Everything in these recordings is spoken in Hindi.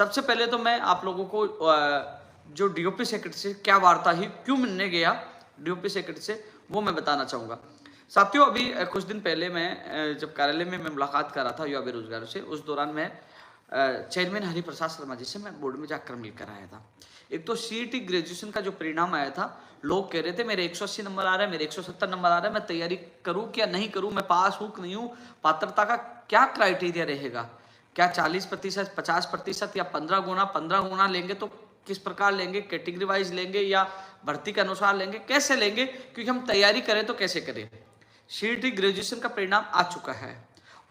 सबसे पहले तो मैं आप लोगों को जो डीओपी सेक्रेटरी से क्या वार्ता ही क्यों मिलने गया डीओपी सेक्रेटरी से, वो मैं बताना चाहूँगा। साथियों, अभी कुछ दिन पहले मैं जब कार्यालय में मैं मुलाकात कर रहा था युवा बेरोजगारों से, उस दौरान मैं चेयरमैन हरिप्रसाद शर्मा जी से मैं बोर्ड में जाकर मिलकर आया था। एक तो सीईटी ग्रेजुएशन का जो परिणाम आया था, लोग कह रहे थे मेरे 180 नंबर आ रहे हैं, मेरे 170 नंबर आ रहे हैं, मैं तैयारी करूं क्या नहीं करूं, मैं पास हूं कि नहीं हूं, पात्रता का क्या क्राइटेरिया रहेगा, क्या 40%, 50% या 15 गुना लेंगे तो किस प्रकार लेंगे, कैटेगरी वाइज लेंगे या भर्ती के अनुसार लेंगे, कैसे लेंगे, क्योंकि हम तैयारी करें तो कैसे करें। सीईटी ग्रेजुएशन का परिणाम आ चुका है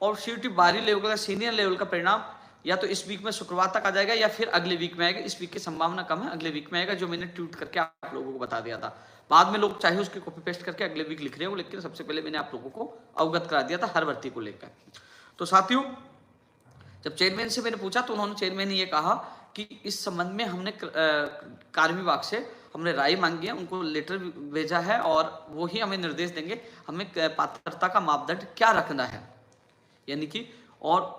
और सीईटी 12वीं लेवल का सीनियर लेवल का परिणाम या तो इस वीक में शुक्रवार तक आ जाएगा या फिर अगले वीक में आएगा। इस वीक की संभावना कम है, अगले वीक में आएगा, जो मैंने ट्वीट करके आप लोगों को बता दिया था। बाद में लोग चाहे उसके कॉपी पेस्ट करके अगले वीक लिख रहे हो, लेकिन सबसे पहले मैंने आप लोगों को अवगत करा दिया था हर भर्ती को लेकर। तो साथियों, जब चेयरमैन से मैंने पूछा तो उन्होंने चेयरमैन ने ये कहा कि इस संबंध में हमने कार्य विभाग से हमने राय मांगी है, उनको लेटर भेजा है और वो ही हमें निर्देश देंगे हमें पात्रता का मापदंड क्या रखना है, यानी कि। और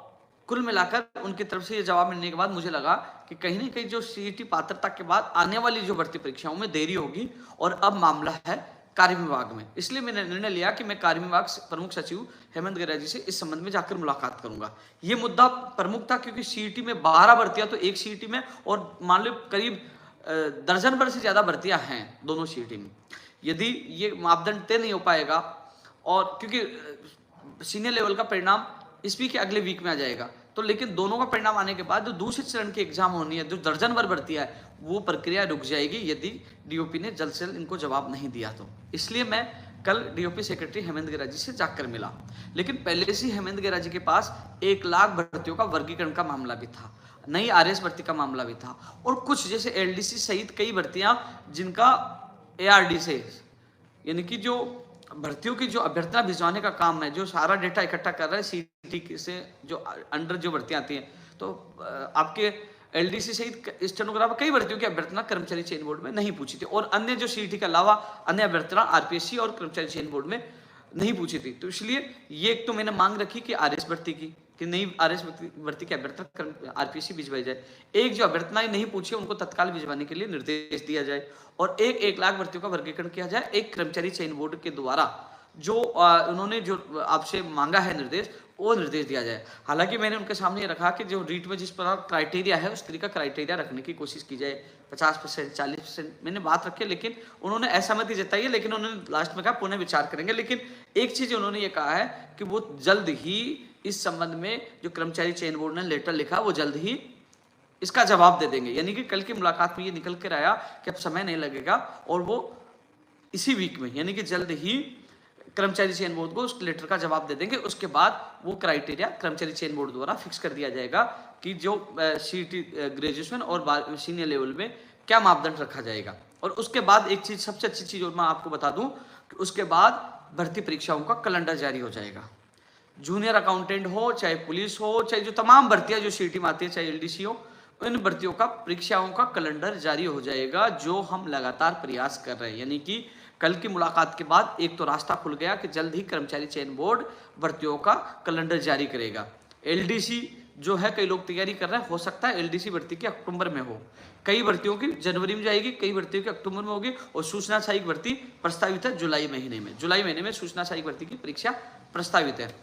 कुल मिलाकर उनकी तरफ से ये जवाब मिलने के बाद मुझे लगा कि कहीं ना कहीं जो सीईटी पात्रता के बाद आने वाली जो भर्ती परीक्षाओं में देरी होगी और अब मामला है कार्य विभाग में। इसलिए मैंने निर्णय लिया कि मैं कार्य विभाग प्रमुख सचिव हेमंत गैरा जी से इस संबंध में जाकर मुलाकात करूंगा। ये मुद्दा प्रमुख था क्योंकि सीईटी में 12 भर्तियां तो एक सीईटी में, और मान लो करीब दर्जन भर से ज्यादा भर्तियां हैं दोनों सीईटी में। यदि ये मापदंड तय नहीं हो पाएगा, और क्योंकि सीनियर लेवल का परिणाम इस वीक के अगले वीक में आ जाएगा, तो लेकिन दोनों का परिणाम आने के बाद जो दूसरे चरण की एग्जाम होनी है, जो दर्जन भर भर्तियां है, वो प्रक्रिया रुक जाएगी यदि डीओपी ने जल्द से जल्द इनको जवाब नहीं दिया तो। इसलिए मैं कल डीओपी सेक्रेटरी हेमंत गैरा जी से जाकर मिला, लेकिन पहले से हेमंत गैरा जी के पास 1 लाख भर्तियों का वर्गीकरण का मामला भी था, नई आरएस भर्ती का मामला भी था, और कुछ जैसे एलडीसी सहित कई भर्तियां जिनका एआरडी से, यानी कि जो भर्तियों की जो अभ्यर्थना भिजवाने का काम है, जो सारा डेटा इकट्ठा कर रहा है सीईटी से जो अंडर जो भर्तियां आती हैं, तो आपके एलडीसी सहित स्टेनोग्राफर कई भर्तियों की अभ्यर्थना कर्मचारी चयन बोर्ड में नहीं पूछी थी, और अन्य जो सीईटी के अलावा अन्य अभ्यर्थना आरपीएससी और कर्मचारी चयन बोर्ड में नहीं पूछी थी। तो इसलिए ये एक तो मैंने मांग रखी कि आरएस भर्ती की, कि नई आरएस भर्ती की अभ्यर्थना आरपीएससी भिजवाई जाए, एक जो अभ्यर्थनाएं नहीं पूछी उनको तत्काल भिजवाने के लिए निर्देश दिया जाए, और 1 लाख भर्तियों का वर्गीकरण किया जाए एक कर्मचारी चयन बोर्ड के द्वारा। जो उन्होंने जो आपसे मांगा है निर्देश, वो निर्देश दिया जाए। हालांकि मैंने उनके सामने रखा कि जो रीट में जिस प्रकार क्राइटेरिया है उस तरीका क्राइटेरिया रखने की कोशिश की जाए, 50%, 40% मैंने बात रखी, लेकिन उन्होंने असहमति जताई है, लेकिन उन्होंने लास्ट में कहा पुनः विचार करेंगे। लेकिन एक चीज उन्होंने ये कहा है कि वो जल्द ही इस संबंध में जो कर्मचारी चयन बोर्ड ने लेटर लिखा वो जल्द ही इसका जवाब दे देंगे, यानी कि कल की मुलाकात में ये निकल कर आया कि अब समय नहीं लगेगा, और वो इसी वीक में यानी कि जल्द ही कर्मचारी चयन बोर्ड को उस लेटर का जवाब दे देंगे। उसके बाद वो क्राइटेरिया कर्मचारी चयन बोर्ड द्वारा फिक्स कर दिया जाएगा कि जो सीईटी ग्रेजुएशन और सीनियर लेवल में क्या मापदंड रखा जाएगा। और उसके बाद एक चीज, सबसे अच्छी चीज और मैं आपको बता दूं कि उसके बाद भर्ती परीक्षाओं का कैलेंडर जारी हो जाएगा। जूनियर अकाउंटेंट हो, चाहे पुलिस हो, चाहे जो तमाम भर्तियां जो सीईटी में आती है, चाहे एलडीसी हो, इन भर्तियों का परीक्षाओं का कैलेंडर जारी हो जाएगा, जो हम लगातार प्रयास कर रहे हैं। यानी कि कल की मुलाकात के बाद एक तो रास्ता खुल गया कि जल्द ही कर्मचारी चयन बोर्ड भर्तियों का कैलेंडर जारी करेगा। एलडीसी जो है, कई लोग तैयारी कर रहे हैं, हो सकता है एलडीसी भर्ती की अक्टूबर में हो, कई भर्तियों की जनवरी में जाएगी, कई भर्तियों की अक्टूबर में होगी, और सूचना सहायक भर्ती प्रस्तावित है जुलाई महीने में। जुलाई महीने में सूचना सहायक भर्ती की परीक्षा प्रस्तावित है।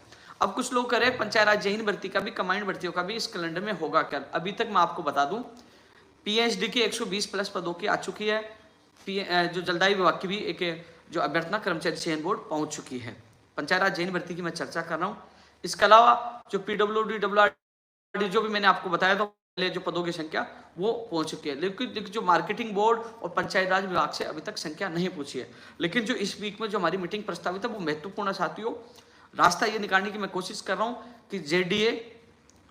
अब कुछ लोग कह रहे हैं पंचायत राज जहीन भर्ती का भी, कमांड भर्तियों का भी इस कैलेंडर में होगा क्या। अभी तक मैं आपको बता दूं, पीएचडी की 120+ पदों की आ चुकी है, जो जलदायी विभाग की भी एक जो अभ्यर्थना कर्मचारी चयन बोर्ड पहुंच चुकी है। पंचायत राज जहीन भर्ती की मैं चर्चा कर रहा हूँ। इसके अलावा जो पीडब्ल्यूडी, डब्ल्यूआरडी जो भी मैंने आपको बताया था पहले, जो पदों की संख्या वो पहुंच चुकी है, लेकिन जो मार्केटिंग बोर्ड और पंचायत राज विभाग से अभी तक संख्या नहीं पूछी है। लेकिन जो इस वीक में जो हमारी मीटिंग प्रस्तावित है वो महत्वपूर्ण साथियों। रास्ता ये निकालने की मैं कोशिश कर रहा हूँ कि JDA,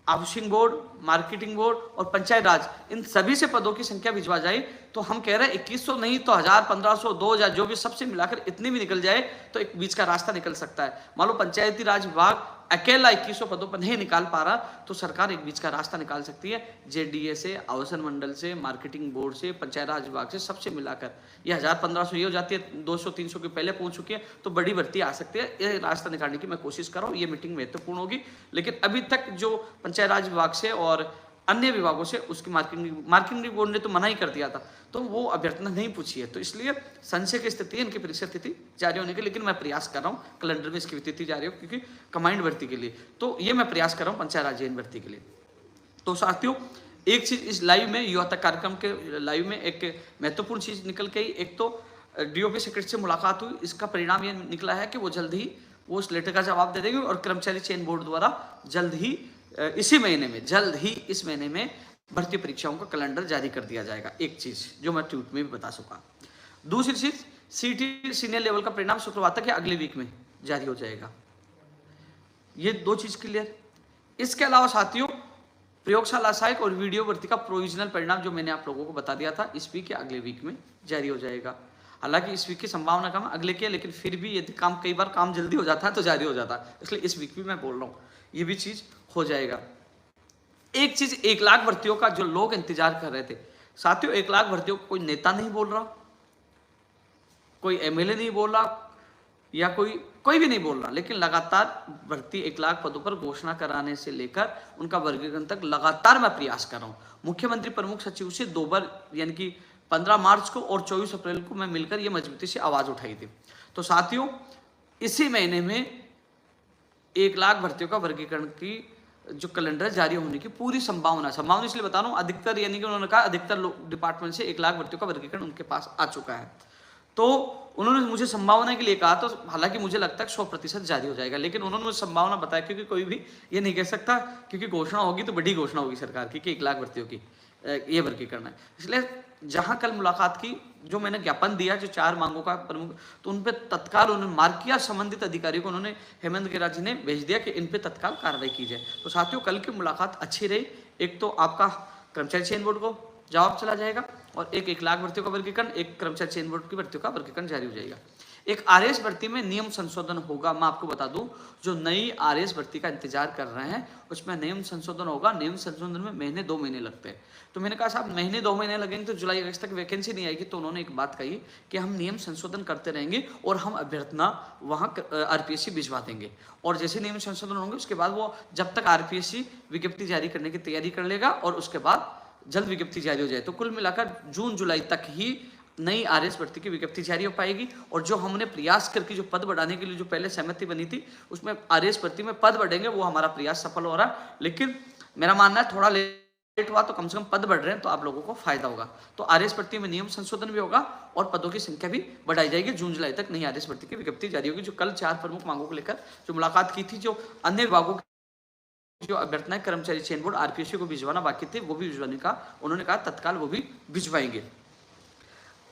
housing board, marketing board और पंचायत राज, इन सभी से पदों की संख्या भिजवा जाए। तो हम कह रहे हैं 2100 नहीं तो 1000, 1500, 2000, जो भी सबसे मिलाकर इतनी भी निकल जाए तो एक बीच का रास्ता निकल सकता है। मान लो पंचायती राज विभाग अकेला 2100 पदों पर नहीं निकाल पा रहा, तो सरकार एक बीच का रास्ता निकाल सकती है। जेडीए से, आवासन मंडल से, मार्केटिंग बोर्ड से, पंचायत राज विभाग से, सबसे मिलाकर ये 1000-1500 ये हो जाती है, 200-300 के पहले पहुंच चुकी है, तो बड़ी भर्ती आ सकती है। ये रास्ता निकालने की मैं कोशिश कर रहा हूँ, ये मीटिंग महत्वपूर्ण होगी। लेकिन अभी तक जो पंचायत राज विभाग से और अन्य विभागों से उसकी मार्किंग बोर्ड ने तो मना ही कर दिया था, तो वो अभ्यर्थना नहीं पूछी है। तो इसलिए संशय की स्थिति है इनकी परीक्षा तिथि जारी होने की, लेकिन मैं प्रयास कर रहा हूँ कैलेंडर में इसकी तिथि जारी हो, क्योंकि कमांड भर्ती के लिए तो ये मैं प्रयास कर रहा हूँ पंचायत राज्य भर्ती के लिए। तो साथियों एक चीज इस लाइव में, युवा तक कार्यक्रम के लाइव में एक महत्वपूर्ण चीज निकल के आई। एक तो डीओपी सेक्रेटरी से मुलाकात हुई, इसका परिणाम ये निकला है कि वो जल्द ही वो उस लेटर का जवाब दे देंगे और कर्मचारी चयन बोर्ड द्वारा जल्द ही इसी महीने में, जल्द ही इस महीने में भर्ती परीक्षाओं का कैलेंडर जारी कर दिया जाएगा। एक चीज जो मैं ट्वीट में भी बता सका। दूसरी चीज सीटी सीनियर लेवल का परिणाम शुक्रवार तक या अगले वीक में जारी हो जाएगा। ये दो चीज क्लियर। इसके अलावा साथियों प्रयोगशाला सहायक और वीडियो भर्ती का प्रोविजनल परिणाम जो मैंने आप लोगों को बता दिया था, इस वीक या अगले वीक में जारी हो जाएगा। हालांकि इस वीक की संभावना कम है, अगले की, लेकिन फिर भी यदि काम कई बार काम जल्दी हो जाता है तो जारी हो जाता है, इसलिए इस वीक भी मैं बोल रहा हूँ ये भी चीज हो जाएगा। एक चीज 1 लाख भर्तियों का जो लोग इंतजार कर रहे थे साथियों, 1 लाख भर्तियों को कोई नेता नहीं बोल रहा, कोई एमएलए नहीं बोल रहा या कोई भी नहीं बोल रहा, लेकिन लगातार भर्ती 1 लाख पदों पर घोषणा कराने से लेकर उनका वर्गीकरण तक लगातार मैं प्रयास कर रहा हूं। मुख्यमंत्री प्रमुख सचिव से 2 बार यानी कि 15 मार्च को और 24 अप्रैल को मैं मिलकर ये मजबूती से आवाज उठाई थी। तो साथियों इसी महीने में 1 लाख भर्तियों का वर्गीकरण की जो कैलेंडर जारी होने की पूरी संभावना इसलिए बता रहा हूं, अधिकतर यानी कि उन्होंने कहा अधिकतर डिपार्टमेंट से 1 लाख भर्तियों का वर्गीकरण उनके पास आ चुका है। तो उन्होंने मुझे संभावना के लिए कहा, तो हालांकि मुझे लगता है 100% जारी हो जाएगा, लेकिन उन्होंने मुझे संभावना बताया, क्योंकि कोई भी ये नहीं कह सकता, क्योंकि घोषणा होगी तो बड़ी घोषणा होगी सरकार की कि 1 लाख भर्तियों की ये वर्गीकरण है। इसलिए जहां कल मुलाकात की, जो मैंने ज्ञापन दिया जो 4 मांगों का प्रमुख, तो उन पे तत्काल उन्होंने मार्क किया, संबंधित अधिकारी को उन्होंने हेमंत गिरा जी ने भेज दिया कि इन पे तत्काल कार्रवाई की जाए। तो साथियों कल की मुलाकात अच्छी रही। एक तो आपका कर्मचारी चयन बोर्ड को जवाब चला जाएगा और 1 लाख भर्तियों का वर्गीकरण, एक कर्मचारी चयन बोर्ड की भर्तियों का वर्गीकरण जारी हो जाएगा। एक आरएएस भर्ती में नियम संशोधन होगा। मैं आपको बता दूं, जो नई आरएएस भर्ती का इंतजार कर रहे हैं उसमें नियम संशोधन होगा। नियम संशोधन में महीने 2 महीने लगते हैं। तो मैंने कहा साहब महीने 2 महीने लगेंगे तो जुलाई अगस्त तक वैकेंसी नहीं आएगी। तो उन्होंने एक बात कही कि हम नियम संशोधन करते रहेंगे और हम अभ्यर्थना वहाँ आरपीएससी भिजवा देंगे, और जैसे नियम संशोधन होंगे उसके बाद वो जब तक आरपीएससी विज्ञप्ति जारी करने की तैयारी कर लेगा और उसके बाद जल्द विज्ञप्ति जारी हो जाए। तो कुल मिलाकर जून जुलाई तक ही नई आरएएस भर्ती की विज्ञप्ति जारी हो पाएगी। और जो हमने प्रयास करके जो पद बढ़ाने के लिए जो पहले सहमति बनी थी उसमें आरएएस भर्ती में पद बढ़ेंगे, वो हमारा प्रयास सफल हो रहा है। लेकिन मेरा मानना है थोड़ा लेट हुआ तो कम से कम पद बढ़ रहे हैं तो आप लोगों को फायदा होगा। तो आरएएस भर्ती में नियम संशोधन भी होगा और पदों की संख्या भी बढ़ाई जाएगी। जून जुलाई तक नई आरएएस भर्ती की विज्ञप्ति जारी होगी। जो कल 4 प्रमुख मांगों को लेकर जो मुलाकात की थी, जो अन्य विभागों जो अभ्यर्थनाएं कर्मचारी चयन बोर्ड आरपीएससी को भिजवाना बाकी थे वो भी भिजवाने का उन्होंने कहा तत्काल वो भी भिजवाएंगे।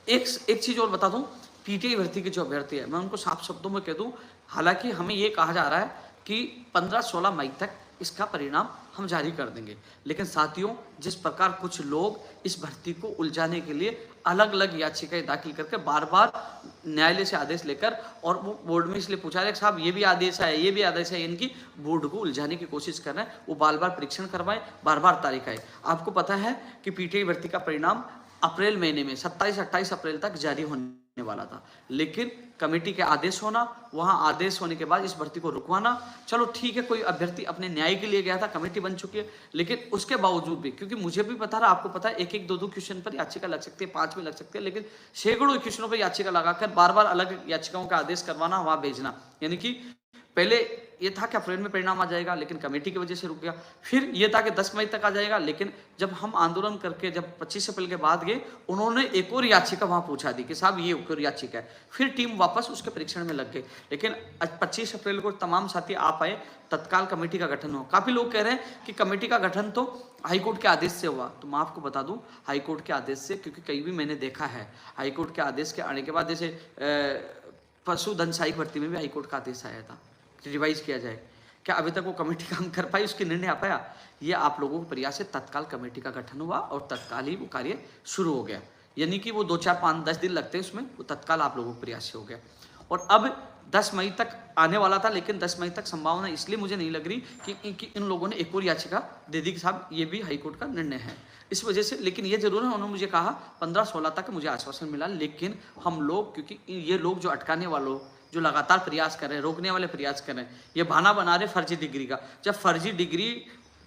एक चीज और बता दूं, पीटीआई भर्ती के जो अभ्यर्थी है मैं उनको साफ शब्दों में कह दूं, हालांकि हमें ये कहा जा रहा है कि 15-16 मई तक इसका परिणाम हम जारी कर देंगे, लेकिन साथियों जिस प्रकार कुछ लोग इस भर्ती को उलझाने के लिए अलग अलग याचिकाएं दाखिल करके बार बार न्यायालय से आदेश लेकर, और वो बोर्ड में इसलिए पूछा रहे साहब ये भी आदेश है ये भी आदेश है, इनकी बोर्ड को उलझाने की कोशिश कर रहे हैं। वो बार बार परीक्षण करवाएं, बार बार तारीख आए। आपको पता है कि पीटीआई भर्ती का परिणाम अप्रैल महीने में 27-28 अप्रैल तक जारी होने वाला था, लेकिन कमेटी के आदेश होना, वहां आदेश होने के बाद इस भर्ती को रुकवाना, चलो ठीक है कोई अभ्यर्थी अपने न्याय के लिए गया था, कमेटी बन चुकी है, लेकिन उसके बावजूद भी, क्योंकि मुझे भी पता रहा आपको पता है 1-1, 2-2 क्वेश्चन पर याचिका लग सकती है, 5 में लग सकती है, लेकिन सैकड़ों क्वेश्चनों पर याचिका लगाकर बार बार अलग याचिकाओं का आदेश करवाना, वहां भेजना, यानी कि पहले ये था कि अप्रैल में परिणाम आ जाएगा, लेकिन कमेटी की वजह से रुक गया। फिर ये था कि 10 मई तक आ जाएगा, लेकिन जब हम आंदोलन करके जब 25 अप्रैल के बाद गए, उन्होंने एक और याचिका वहां पूछा दी कि साहब ये एक और याचिका है। फिर टीम वापस उसके परीक्षण में लग गई, लेकिन 25 अप्रैल को तमाम साथी आ पाए, तत्काल कमेटी का गठन हो। काफी लोग कह रहे हैं कि कमेटी का गठन तो हाईकोर्ट के आदेश से हुआ, तो मैं आपको बता दूं हाईकोर्ट के आदेश से, क्योंकि कई भी मैंने देखा है हाईकोर्ट के आदेश के आने के बाद, जैसे पशुधन सहायक भर्ती में भी हाईकोर्ट का आदेश आया था रिवाइज किया जाए, क्या अभी तक वो कमेटी काम कर पाई, उसके निर्णय आ पाया? ये आप लोगों के प्रयास से तत्काल कमेटी का गठन हुआ और तत्काल ही वो कार्य शुरू हो गया, यानी कि वो 2, 4, 5, 10 दिन लगते हैं उसमें, वो तत्काल आप लोगों के प्रयास से हो गया। और अब 10 मई तक आने वाला था, लेकिन 10 मई तक संभावना इसलिए मुझे नहीं लग रही कि इन लोगों ने एक और याचिका दे दी कि साहब ये भी हाईकोर्ट का निर्णय है, इस वजह से। लेकिन ये जरूर है, उन्होंने मुझे कहा 15-16 तक मुझे आश्वासन मिला, लेकिन हम लोग, क्योंकि ये लोग जो अटकाने वालों, जो लगातार प्रयास कर रहे हैं, रोकने वाले प्रयास कर रहे हैं, ये बहाना बना रहे फर्जी डिग्री का। जब फर्जी डिग्री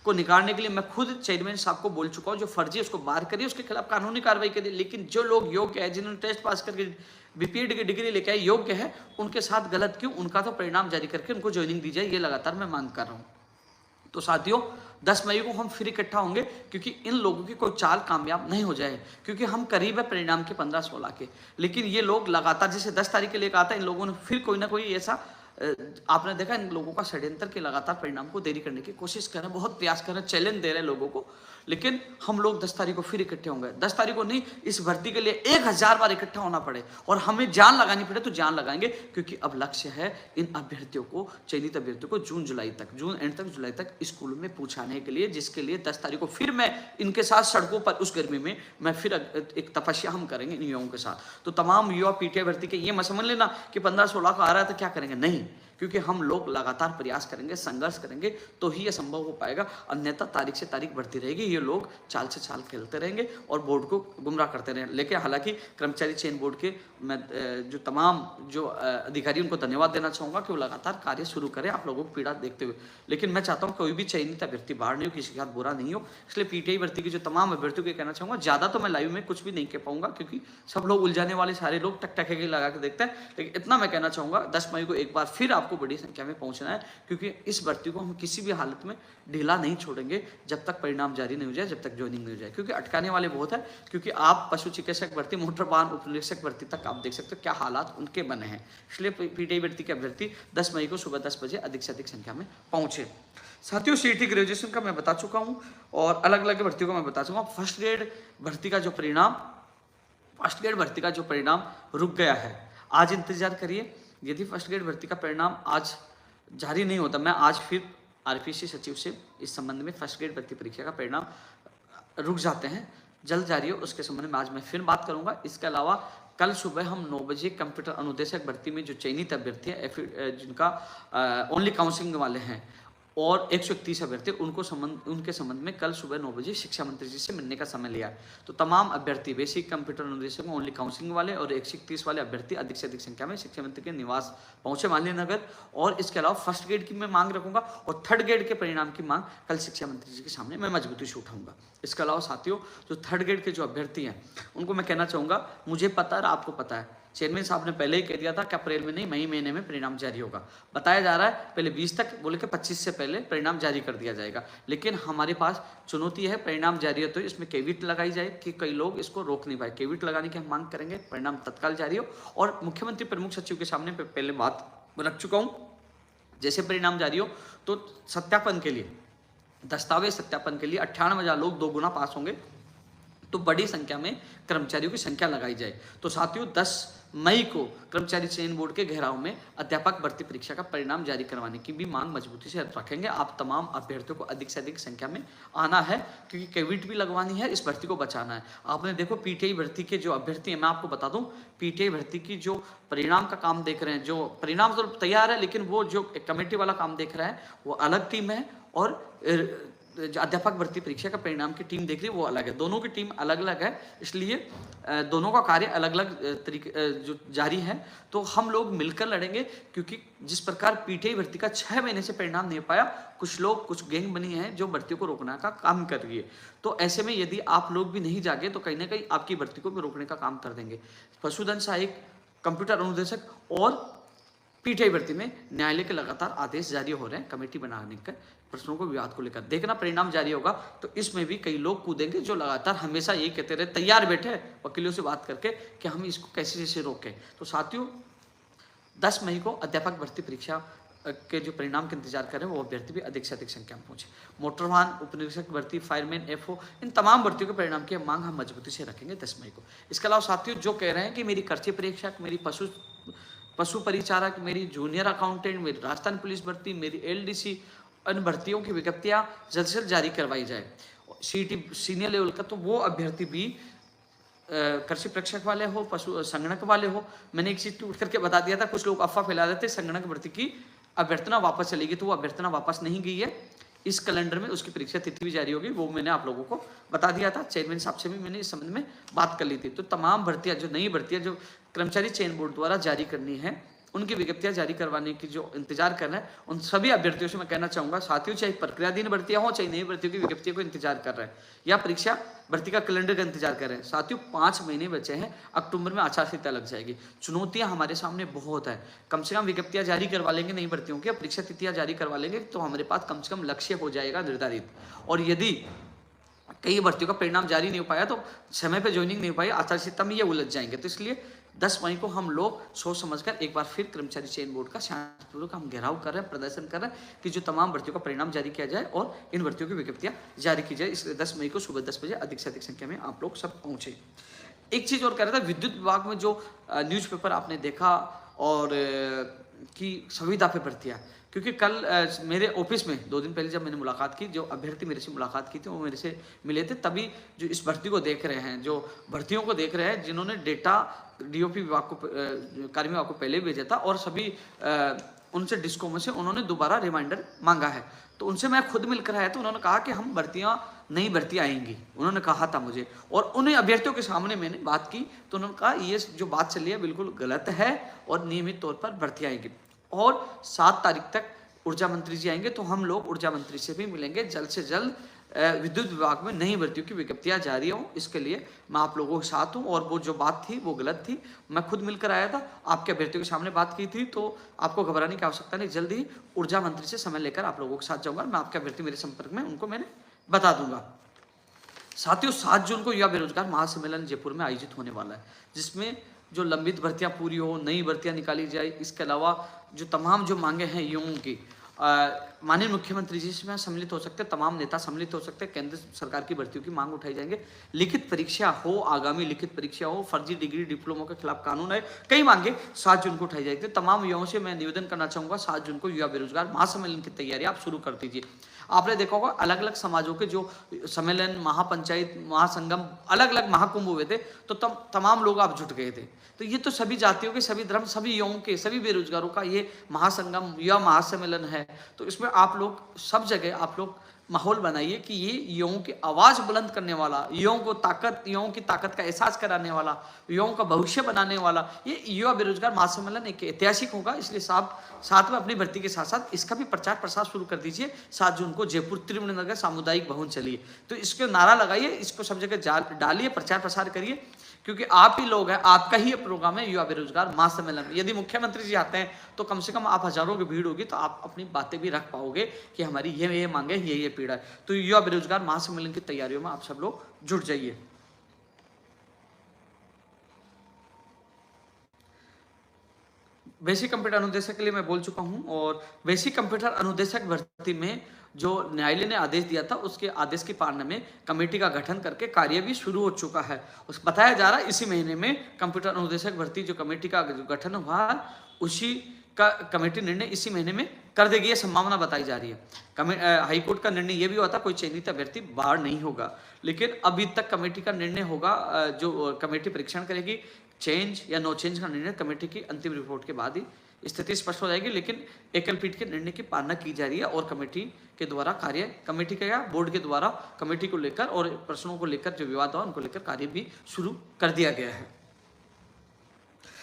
को निकालने के लिए मैं खुद चेयरमैन साहब को बोल चुका हूं, जो फर्जी है उसको बाहर करिए, उसके खिलाफ कानूनी कार्रवाई करिए। लेकिन जो लोग योग्य है, जिन्होंने टेस्ट पास करके बीपीएड की डिग्री लेके आए, योग्य है, उनके साथ गलत क्यों? उनका तो परिणाम जारी करके उनको ज्वाइनिंग दी जाए, ये लगातार मैं मांग कर रहा हूँ। तो साथियों 10 मई को हम फिर इकट्ठा होंगे, क्योंकि इन लोगों की कोई चाल कामयाब नहीं हो जाए, क्योंकि हम करीब है परिणाम के 15-16 के, लेकिन ये लोग लगातार, जैसे 10 तारीख के लिए कहा था, इन लोगों ने फिर कोई ना कोई ऐसा, आपने देखा इन लोगों का षड्यंत्र के लगातार परिणाम को देरी करने की कोशिश कर रहे हैं, बहुत प्रयास कर रहे हैं, चैलेंज दे रहे हैं लोगों को। लेकिन हम लोग 10 तारीख को फिर इकट्ठे होंगे। 10 तारीख को नहीं, इस भर्ती के लिए 1000 बार इकट्ठा होना पड़े और हमें जान लगानी पड़े तो जान लगाएंगे, क्योंकि अब लक्ष्य है इन अभ्यर्थियों को, चयनित अभ्यर्थियों को जून एंड तक, जुलाई तक स्कूलों में पहुंचाने के लिए, जिसके लिए 10 तारीख को फिर मैं इनके साथ सड़कों पर उस गर्मी में मैं फिर एक तपस्या हम करेंगे इन युवाओं के साथ। तो तमाम युवा पीटीआई भर्ती के ये मत समझ लेना कि 15-16 को आ रहा है तो क्या करेंगे, नहीं, क्योंकि हम लोग लगातार प्रयास करेंगे, संघर्ष करेंगे तो ही यह संभव हो पाएगा, अन्यथा तारीख से तारीख बढ़ती रहेगी, ये लोग चाल से चाल खेलते रहेंगे और बोर्ड को गुमराह करते रहेंगे। लेकिन हालांकि कर्मचारी चयन बोर्ड के मैं जो तमाम जो अधिकारी, उनको धन्यवाद देना चाहूँगा कि वो लगातार कार्य शुरू करें आप लोगों को पीड़ा देखते हुए। लेकिन मैं चाहता हूँ कोई भी चयनित अभ्यर्थी बाहर नहीं हो, किसी के साथ बुरा नहीं हो, इसलिए पीटीआई भर्ती की जो तमाम अभ्यर्थियों को कहना चाहूँगा, ज़्यादा तो मैं लाइव में कुछ भी नहीं कह पाऊंगा, क्योंकि सब लोग उलझाने वाले सारे लोग टकटके के लगा के देखते हैं। लेकिन इतना मैं कहना चाहूँगा 10 मई को एक बार फिर आपको बड़ी संख्या में पहुंचना है, क्योंकि इस भर्ती को हम किसी भी हालत में ढीला नहीं छोड़ेंगे जब तक परिणाम जारी नहीं हो जाए, जब तक ज्वाइनिंग नहीं हो जाए, क्योंकि अटकाने वाले बहुत है। क्योंकि आप पशु चिकित्सक भर्ती, मोटर वाहन उपनिरीक्षक भर्ती तक आप देख सकते हो क्या हालात उनके बने हैं। इसलिए पीटीआई भर्ती के अभ्यर्थी 10 मई को सुबह 10 बजे अधिक से अधिक संख्या में पहुंचे। साथियों सीईटी ग्रेजुएशन का मैं बता चुका हूं और अलग अलग भर्तियों का मैं बता चुका हूं। फर्स्ट ग्रेड भर्ती का जो परिणाम रुक गया है, आज इंतजार करिए। यदि फर्स्ट ग्रेड भर्ती का परिणाम आज जारी नहीं होता, मैं आज फिर आरपीसी सचिव से इस संबंध में फर्स्ट ग्रेड भर्ती परीक्षा का परिणाम रुक जाते हैं, जल्द जारी हो, उसके संबंध में आज मैं फिर बात करूंगा। इसके अलावा कल सुबह हम 9 बजे कंप्यूटर अनुदेशक भर्ती में जो चयनित अभ्यर्थी हैं, जिनका ओनली काउंसलिंग वाले हैं और 131 अभ्यर्थी, उनके संबंध में कल सुबह 9 बजे शिक्षा मंत्री जी से मिलने का समय लिया है। तो तमाम अभ्यर्थी, बेसिक कंप्यूटर अनुदेशक, ओनली काउंसलिंग वाले और 131 वाले अभ्यर्थी अधिक से अधिक संख्या में शिक्षा मंत्री के निवास पहुंचे माननीय नगर। और इसके अलावा फर्स्ट ग्रेड की मैं मांग रखूंगा और थर्ड ग्रेड के परिणाम की मांग कल शिक्षा मंत्री जी के सामने मैं मजबूती से उठाऊंगा। इसके अलावा साथियों जो थर्ड ग्रेड के जो अभ्यर्थी हैं, उनको मैं कहना चाहूँगा, मुझे पता है, आपको पता है, चेयरमैन साहब ने पहले ही कह दिया था कि अप्रैल में नहीं, मई महीने में परिणाम जारी होगा। बताया जा रहा है पहले 20 तक, बोले कि 25 से पहले परिणाम जारी कर दिया जाएगा। लेकिन हमारे पास चुनौती है, परिणाम जारी है तो इसमें केविट लगाई जाए कि कई लोग इसको रोक नहीं पाए। केविट लगाने की हम मांग करेंगे, परिणाम तत्काल जारी हो। और मुख्यमंत्री प्रमुख सचिव के सामने पहले बात रख चुका हूँ, जैसे परिणाम जारी हो तो सत्यापन के लिए, दस्तावेज सत्यापन के लिए 98,000 लोग 2 गुना पास होंगे, तो बड़ी संख्या में कर्मचारियों की संख्या लगाई जाए। तो साथियों 10 मई को कर्मचारी चयन बोर्ड के घेराव में अध्यापक भर्ती परीक्षा का परिणाम जारी करवाने की भी मांग मजबूती से रखेंगे। आप तमाम अभ्यर्थियों को अधिक से अधिक संख्या में आना है, क्योंकि कोविड भी लगवानी है, इस भर्ती को बचाना है। आपने देखो पीटीआई भर्ती के जो अभ्यर्थी हैं, मैं आपको बता दूं, पीटीआई भर्ती की जो परिणाम का काम देख रहे हैं, जो परिणाम तो तैयार है, लेकिन वो जो कमेटी वाला काम देख रहा है वो अलग टीम है, और अध्यापक भर्ती परीक्षा का परिणाम की टीम देख रही है वो अलग है। दोनों की टीम अलग अलग है, इसलिए दोनों का कार्य अलग अलग तरीके जो जारी है। तो हम लोग मिलकर लड़ेंगे, क्योंकि जिस प्रकार पीटीआई भर्ती का 6 महीने से परिणाम नहीं पाया, कुछ गैंग बनी है जो भर्ती को रोकने का काम कर रही है। तो ऐसे में यदि आप लोग भी नहीं जागे तो कहीं ना कहीं आपकी भर्ती को भी रोकने का काम कर देंगे। पशुधन सहायक, कंप्यूटर अनुदेशक और पीटीआई भर्ती में न्यायालय के लगातार आदेश जारी हो रहे हैं कमेटी बनाने का, प्रश्नों को, विवाद को लेकर। देखना परिणाम जारी होगा तो इसमें भी कई लोग कूदेंगे जो लगातार हमेशा ये कहते रहे, तैयार बैठे वकीलों से बात करके कि हम इसको कैसे रोकें। तो साथियों 10 मई को अध्यापक भर्ती परीक्षा के जो परिणाम के इंतजार करें, वो अभ्यर्थी भी अधिक से अधिक संख्या में पहुंचे। मोटर वाहन उपनिरीक्षक भर्ती, फायरमैन, एफओ, इन तमाम भर्तियों के परिणाम की मांग हम मजबूती से रखेंगे 10 मई को। इसके अलावा साथियों जो कह रहे हैं कि मेरी कृषि परीक्षक, मेरी पशु परिचारक, मेरी जूनियर अकाउंटेंट, मेरी राजस्थान पुलिस भर्ती, मेरी एलडीसी, इन भर्तियों की विज्ञप्तियां जल्द से जल्द जारी करवाई जाए। सीईटी सीनियर लेवल का, तो वो अभ्यर्थी भी कृषि परीक्षक वाले हो, पशु संगणक वाले हो। मैंने एक चीज टूट करके बता दिया था, कुछ लोग अफवाह फैला रहे थे संगणक भर्ती की अभ्यर्थना वापस चलेगी, तो वो अभ्यर्थना वापस नहीं गई है। इस कैलेंडर में उसकी परीक्षा तिथि भी जारी होगी, वो मैंने आप लोगों को बता दिया था। चेयरमैन साहब से भी मैंने इस संबंध में बात कर ली थी। तो तमाम भर्तियां, जो नई भर्तियां जो कर्मचारी चयन बोर्ड द्वारा जारी करनी है, उनकी विज्ञप्तियां जारी करवाने की जो इंतजार कर रहे हैं, उन सभी अभ्यर्थियों से मैं कहना चाहूंगा साथियों, चाहे प्रक्रियाधीन भर्तियां हो, चाहे नई भर्तियों की विज्ञप्तियों को इंतजार कर रहे हैं या परीक्षा भर्ती का कैलेंडर का इंतजार कर रहे हैं, साथियों 5 महीने बचे हैं, अक्टूबर में आचार संहिता लग जाएगी। चुनौतियां हमारे सामने बहुत है। कम से कम विज्ञप्तियां जारी करवा लेंगे नई भर्तियों की, परीक्षा तिथियां जारी करवा लेंगे तो हमारे पास कम से कम लक्ष्य हो जाएगा निर्धारित। और यदि कई भर्तियों का परिणाम जारी नहीं हो पाया तो समय पे ज्वाइनिंग नहीं हो पाई, आचार संहिता में ये उलझ जाएंगे। तो इसलिए 10 मई को हम लोग सोच समझकर एक बार फिर कर्मचारी चयन बोर्ड का शांतिपूर्वक हम घेराव कर रहे हैं, प्रदर्शन कर रहे हैं कि जो तमाम भर्तियों का परिणाम जारी किया जाए और इन भर्तियों की विज्ञप्तियां जारी की जाए। इसलिए 10 मई को सुबह 10 बजे अधिक से अधिक संख्या में आप लोग सब पहुंचे। एक चीज और कह रहा था, विद्युत विभाग में जो न्यूज़पेपर आपने देखा और कि संविदा पे भर्तियां, क्योंकि कल मेरे ऑफिस में 2 दिन पहले जब मैंने मुलाकात की, जो अभ्यर्थी मेरे से मुलाकात की थी वो मेरे से मिले थे, तभी जो इस भर्ती को देख रहे हैं, जो भर्तियों को देख रहे हैं, जिन्होंने डेटा डीओपी विभाग को, कार्य विभाग को पहले भेजा था और सभी उनसे डिस्कोमो से उन्होंने दोबारा रिमाइंडर मांगा है, तो उनसे मैं खुद मिलकर आया तो उन्होंने कहा कि हम भर्तियाँ नई भर्तियाँ आएंगी, उन्होंने कहा था मुझे, और उन्हें अभ्यर्थियों के सामने मैंने बात की तो उन्होंने कहा ये जो बात चली है बिल्कुल गलत है और नियमित तौर पर भर्तियाँ आएंगी। और 7 तारीख तक ऊर्जा मंत्री जी आएंगे तो हम लोग ऊर्जा मंत्री से भी मिलेंगे, जल्द से जल्द विद्युत विभाग में नई भर्तियों की विज्ञप्तियां जारी हों, इसके लिए मैं आप लोगों के साथ हूं। और वो जो बात थी वो गलत थी, मैं खुद मिलकर आया था, आपके अभ्यर्थियों के सामने बात की थी, तो आपको घबराने की आवश्यकता नहीं। जल्द ही ऊर्जा मंत्री से समय लेकर आप लोगों के साथ जाऊंगा, मैं आपके अभ्यर्थी मेरे संपर्क में, उनको मैंने बता दूंगा। साथियों 7 जून को युवा बेरोजगार महासम्मेलन जयपुर में आयोजित होने वाला है, जिसमें जो लंबित भर्तियां पूरी हो, नई भर्तियां निकाली जाए, इसके अलावा जो तमाम जो मांगे हैं युवाओं की, माननीय मुख्यमंत्री जी इसमें सम्मिलित हो सकते हैं, तमाम नेता सम्मिलित हो सकते हैं, केंद्र सरकार की भर्तियों की मांग उठाई जाएंगे, लिखित परीक्षा हो, आगामी लिखित परीक्षा हो, फर्जी डिग्री डिप्लोमा के खिलाफ कानून है, कई मांगे 7 जून को उठाई जाएगी। तमाम युवाओं से मैं निवेदन करना चाहूंगा 7 जून को युवा बेरोजगार महासम्मेलन की तैयारी आप शुरू कर दीजिए। आपने देखा होगा अलग अलग समाजों के जो सम्मेलन, महापंचायत, महासंगम, अलग अलग महाकुंभ हुए थे, तो तमाम लोग आप जुट गए थे। तो ये तो सभी जातियों के, सभी धर्म, सभी युवाओं के, सभी बेरोजगारों का ये महासंगम, युवा महासम्मेलन है। तो इसमें आप लोग सब जगह आप लोग माहौल बनाइए कि ये युवाओं की आवाज़ बुलंद करने वाला, युवाओं की ताकत का एहसास कराने वाला, युवाओं का भविष्य बनाने वाला ये युवा बेरोजगार महासम्मेलन एक ऐतिहासिक होगा। इसलिए साथ में अपनी भर्ती के साथ साथ इसका भी प्रचार प्रसार शुरू कर दीजिए। 7 जून को जयपुर त्रिवेणीनगर सामुदायिक भवन चलिए, तो इसके नारा लगाइए, इसको सब जगह डालिए, प्रचार प्रसार करिए, क्योंकि आप ही लोग हैं, आपका ही ये प्रोग्राम है युवा बेरोजगार महासम्मेलन। यदि मुख्यमंत्री जी आते हैं तो कम से कम आप हजारों की भीड़ होगी, तो आप अपनी बातें भी रख पाओगे कि हमारी ये मांगे, ये पीड़ा है। तो युवा बेरोजगार महासम्मेलन की तैयारियों में आप सब लोग जुट जाइए। बेसिक कंप्यूटर अनुदेशक के लिए मैं बोल चुका हूं, और बेसिक कंप्यूटर अनुदेशक भर्ती में जो न्यायालय ने आदेश दिया था उसके आदेश की पालना में कमेटी का गठन करके कार्य भी शुरू हो चुका है। उस बताया जा रहा है इसी महीने में कंप्यूटर अनुदेशक भर्ती जो कमेटी का जो गठन हुआ उसी का कमेटी निर्णय इसी महीने में कर देगी, ये संभावना बताई जा रही है। हाईकोर्ट का निर्णय ये भी हुआ था कोई चयनित अभ्यर्थी बाहर नहीं होगा, लेकिन अभी तक कमेटी का निर्णय होगा, जो कमेटी परीक्षण करेगी, चेंज या नो चेंज का निर्णय कमेटी की अंतिम रिपोर्ट के बाद ही स्थिति स्पष्ट हो जाएगी। लेकिन एकल पीठ के निर्णय की पालना की जा रही है और कमेटी के द्वारा कार्य, कमेटी का या बोर्ड के द्वारा कमेटी को लेकर और प्रश्नों को लेकर जो विवाद हुआ उनको लेकर कार्य भी शुरू कर दिया गया है।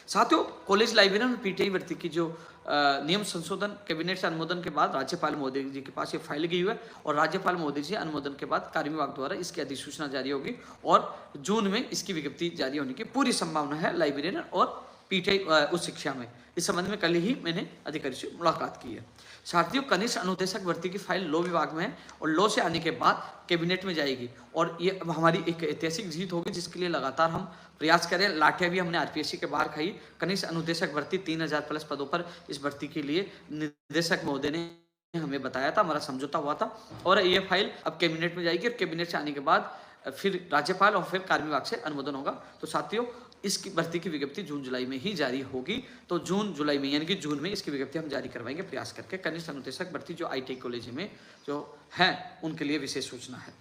साथियों कॉलेज लाइब्रेरियन और पीटीआई भर्ती की जो नियम संशोधन कैबिनेट से अनुमोदन के बाद राज्यपाल महोदय जी के पास ये फाइल गई हुई है, और राज्यपाल महोदय जी अनुमोदन के बाद कार्य विभाग द्वारा इसकी अधिसूचना जारी होगी और जून में इसकी विज्ञप्ति जारी होने की पूरी संभावना है लाइब्रेरियन और पीटीआई उच्च शिक्षा में। इस संबंध में कल ही मैंने अधिकारी से मुलाकात की है। साथियों कनिष्ठ अनुदेशक भर्ती की फाइल लॉ विभाग में है और लॉ से आने के बाद कैबिनेट में जाएगी, और ये हमारी एक ऐतिहासिक जीत होगी जिसके लिए लगातार हम प्रयास करें। लाठियां भी हमने आरपीएससी के बाहर खाई। कनिष्ठ अनुदेशक भर्ती 3000+ पदों पर इस भर्ती के लिए निदेशक महोदय ने हमें बताया था, हमारा समझौता हुआ था, और ये फाइल अब कैबिनेट में जाएगी और कैबिनेट से आने के बाद फिर राज्यपाल और फिर कार्य विभाग से अनुमोदन होगा। तो साथियों इसकी भर्ती की विज्ञप्ति जून जुलाई में ही जारी होगी, तो जून जुलाई में यानी कि जून में इसकी विज्ञप्ति हम जारी करवाएंगे प्रयास करके। कनिष्ठ अनुदेशक भर्ती जो आईटीआई कॉलेज में जो है उनके लिए विशेष सूचना है।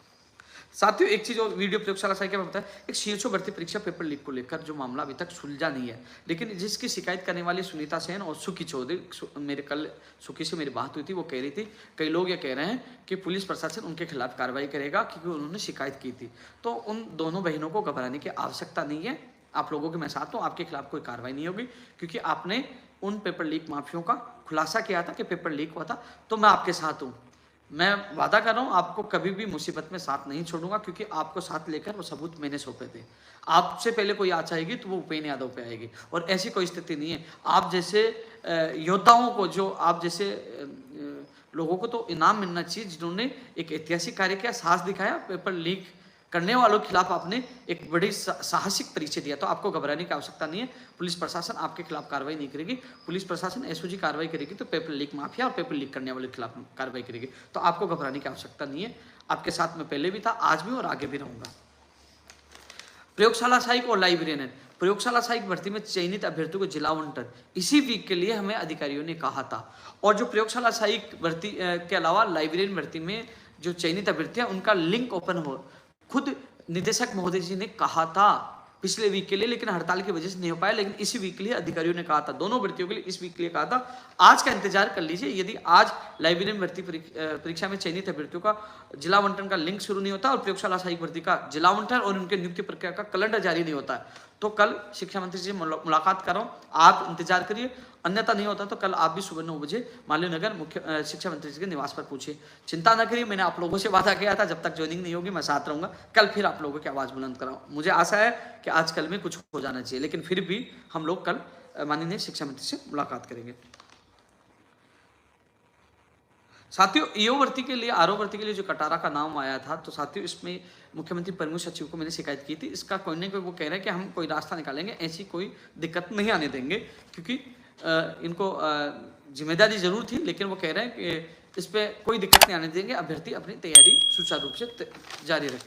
साथियों एक चीज और वीडियो प्रयोगशाला साइकिल में बताया, एक सीएचओ भर्ती परीक्षा पेपर लीक को लेकर जो मामला अभी तक सुलझा नहीं है, लेकिन जिसकी शिकायत करने वाली सुनीता सेन और सुखी चौधरी, मेरे कल सुखी से मेरी बात हुई थी, वो कह रही थी कई लोग ये कह रहे हैं कि पुलिस प्रशासन उनके खिलाफ कार्रवाई करेगा क्योंकि उन्होंने शिकायत की थी। तो उन दोनों बहनों को घबराने की आवश्यकता नहीं है, आप लोगों के मैं साथ हूँ, आपके खिलाफ कोई कार्रवाई नहीं होगी, क्योंकि आपने उन पेपर लीक माफियों का खुलासा किया था कि पेपर लीक हुआ था, तो मैं आपके साथ हूँ। मैं वादा कर रहा हूँ आपको कभी भी मुसीबत में साथ नहीं छोड़ूंगा, क्योंकि आपको साथ लेकर वो सबूत मैंने सौंपे थे। आपसे पहले कोई आ जाएगी तो वो उपेन्द्र यादव पे आएगी, और ऐसी कोई स्थिति नहीं है। आप जैसे योद्धाओं को, जो आप जैसे लोगों को तो इनाम मिलना चाहिए जिन्होंने एक ऐतिहासिक कार्य किया, साहस दिखाया, पेपर लीक करने वालों के खिलाफ आपने एक बड़ी साहसिक परिचय दिया। तो आपको घबराने की आवश्यकता नहीं है, पुलिस प्रशासन आपके खिलाफ कार्रवाई नहीं करेगी। पुलिस प्रशासन एसओजी कार्रवाई करेगी तो पेपर लीक माफिया और पेपर लीक करने वाले के खिलाफ कार्रवाई करेगी। तो आपको घबराने की आवश्यकता नहीं है, आपके साथ में पहले भी था, आज भी और आगे भी रहूंगा। प्रयोगशाला सहायक और लाइब्रेरियन, प्रयोगशाला सहायक भर्ती में चयनित अभ्यर्थियों को जिला आवंटन इसी वीक के लिए हमें अधिकारियों ने कहा था। और जो प्रयोगशाला सहायक भर्ती के अलावा लाइब्रेरियन भर्ती में जो चयनित अभ्यर्थी हैं उनका लिंक ओपन हो, खुद निदेशक महोदय जी ने कहा था पिछले वीक के लिए, लेकिन हड़ताल की वजह से नहीं हो पाया। लेकिन इसी वीक के लिए अधिकारियों ने कहा था, दोनों भर्तियों के लिए इस वीक के लिए कहा था। आज का इंतजार कर लीजिए, यदि आज लाइब्रेरियन भर्ती परीक्षा में चयनित अभ्यर्थियों का जिला आवंटन का लिंक शुरू नहीं होता और प्रयोगशाला सहायक भर्ती का जिला आवंटन और उनके नियुक्ति प्रक्रिया का कैलेंडर जारी नहीं होता है, तो कल शिक्षा मंत्री से मुलाकात कर रहा हूँ, आप इंतजार करिए। अन्यथा नहीं होता तो कल आप भी सुबह 9 बजे मालवीय नगर मुख्य शिक्षा मंत्री जी के निवास पर पूछिए। चिंता न करिए, मैंने आप लोगों से वादा किया था जब तक ज्वाइनिंग नहीं होगी मैं साथ रहूंगा। कल फिर आप लोगों की आवाज़ बुलंद कराऊँ। मुझे आशा है कि आज कल में कुछ हो जाना चाहिए, लेकिन फिर भी हम लोग कल माननीय शिक्षा मंत्री से मुलाकात करेंगे। साथियों, ईओ भर्ती के लिए, आरओ भर्ती के लिए जो कटारा का नाम आया था, तो साथियों इसमें मुख्यमंत्री प्रमुख सचिव को मैंने शिकायत की थी। इसका कोई ना कोई वो कह रहे हैं कि हम कोई रास्ता निकालेंगे, ऐसी कोई दिक्कत नहीं आने देंगे, क्योंकि इनको जिम्मेदारी जरूर थी, लेकिन वो कह रहे हैं कि इस पर कोई दिक्कत नहीं आने देंगे, अभ्यर्थी अपनी तैयारी सुचारू रूप से जारी रखें।